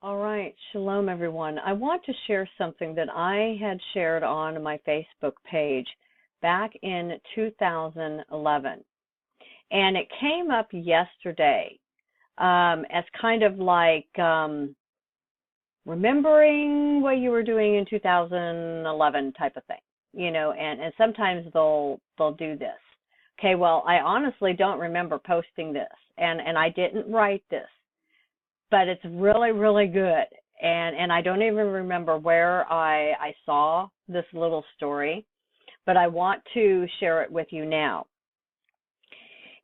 All right, shalom everyone. I want to share something that I had shared on my Facebook page back in 2011. And it came up yesterday as kind of like remembering what you were doing in 2011 type of thing, and sometimes they'll do this. Okay, well, I honestly don't remember posting this, and I didn't write this. But it's really, really good. And I don't even remember where I saw this little story, but I want to share it with you now.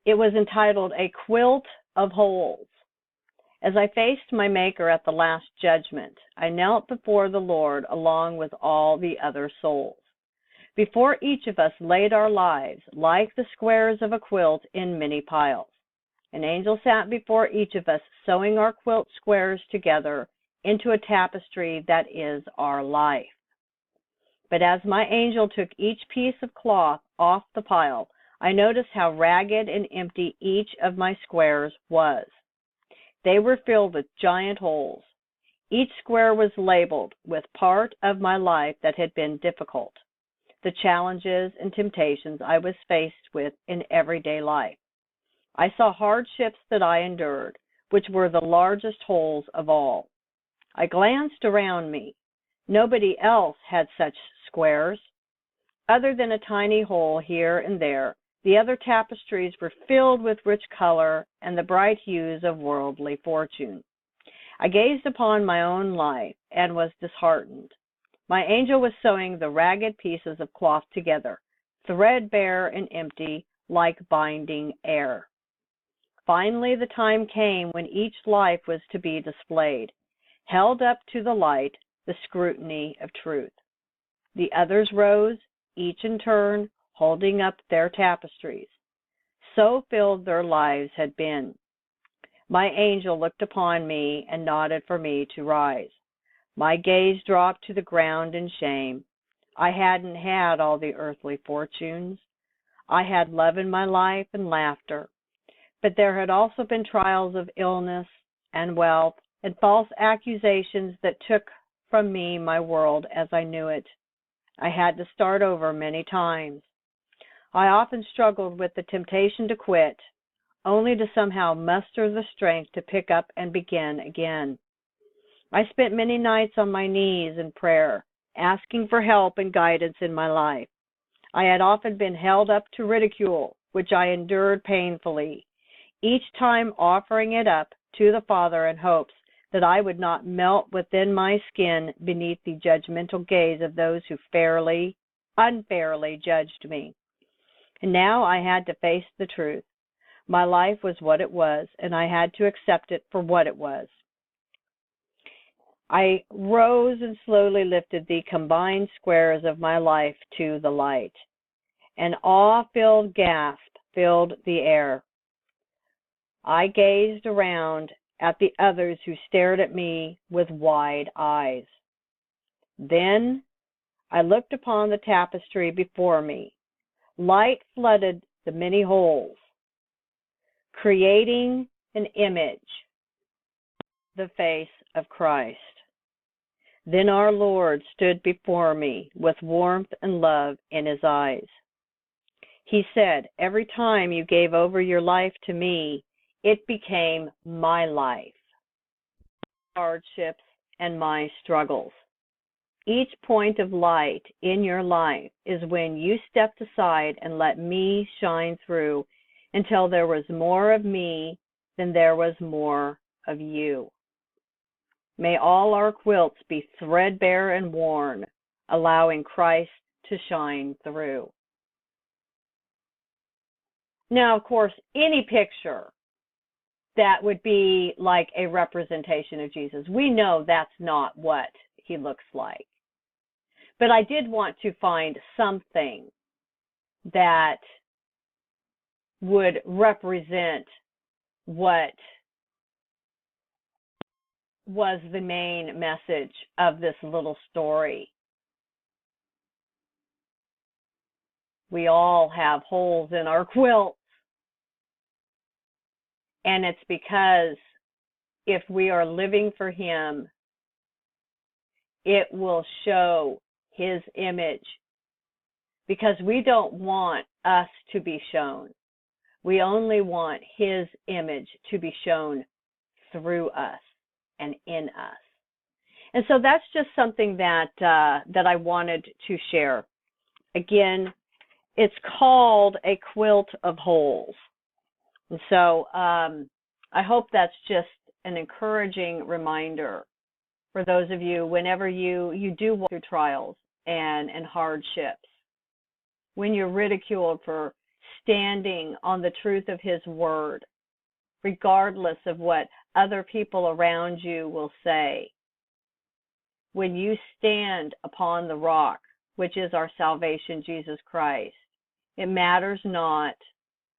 It was entitled A Quilt of Holes. As I faced my Maker at the Last Judgment, I knelt before the Lord along with all the other souls. Before each of us laid our lives like the squares of a quilt in many piles. An angel sat before each of us, sewing our quilt squares together into a tapestry that is our life. But as my angel took each piece of cloth off the pile, I noticed how ragged and empty each of my squares was. They were filled with giant holes. Each square was labeled with part of my life that had been difficult, the challenges and temptations I was faced with in everyday life. I saw hardships that I endured, which were the largest holes of all. I glanced around me. Nobody else had such squares. Other than a tiny hole here and there, the other tapestries were filled with rich color and the bright hues of worldly fortune. I gazed upon my own life and was disheartened. My angel was sewing the ragged pieces of cloth together, threadbare and empty, like binding air. Finally, the time came when each life was to be displayed, held up to the light, the scrutiny of truth. The others rose, each in turn, holding up their tapestries. So filled their lives had been. My angel looked upon me and nodded for me to rise. My gaze dropped to the ground in shame. I hadn't had all the earthly fortunes. I had love in my life and laughter. But there had also been trials of illness and wealth and false accusations that took from me my world as I knew it. I had to start over many times. I often struggled with the temptation to quit, only to somehow muster the strength to pick up and begin again. I spent many nights on my knees in prayer, asking for help and guidance in my life. I had often been held up to ridicule, which I endured painfully, each time offering it up to the Father in hopes that I would not melt within my skin beneath the judgmental gaze of those who unfairly judged me. And now I had to face the truth. My life was what it was, and I had to accept it for what it was. I rose and slowly lifted the combined squares of my life to the light. An awe-filled gasp filled the air. I gazed around at the others who stared at me with wide eyes. Then I looked upon the tapestry before me. Light flooded the many holes, creating an image, the face of Christ. Then our Lord stood before me with warmth and love in his eyes. He said, "Every time you gave over your life to me, it became my life, hardships, and my struggles. Each point of light in your life is when you stepped aside and let me shine through until there was more of me than there was more of you. May all our quilts be threadbare and worn, allowing Christ to shine through." Now, of course, any picture that would be like a representation of Jesus, we know that's not what he looks like. But I did want to find something that would represent what was the main message of this little story. We all have holes in our quilts. And it's because if we are living for Him, it will show His image, because we don't want us to be shown. We only want His image to be shown through us and in us. And so that's just something that I wanted to share. Again, it's called a quilt of holes. And so I hope that's just an encouraging reminder for those of you whenever you do walk through trials and hardships, when you're ridiculed for standing on the truth of His word, regardless of what other people around you will say. When you stand upon the rock, which is our salvation, Jesus Christ, it matters not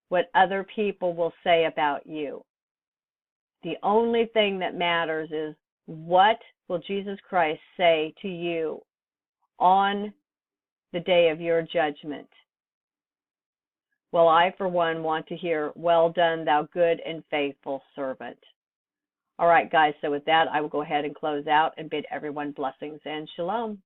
what other people will say about you. The only thing that matters is, what will Jesus Christ say to you on the day of your judgment? Well, I, for one, want to hear, "Well done, thou good and faithful servant." All right, guys, so with that, I will go ahead and close out and bid everyone blessings and shalom.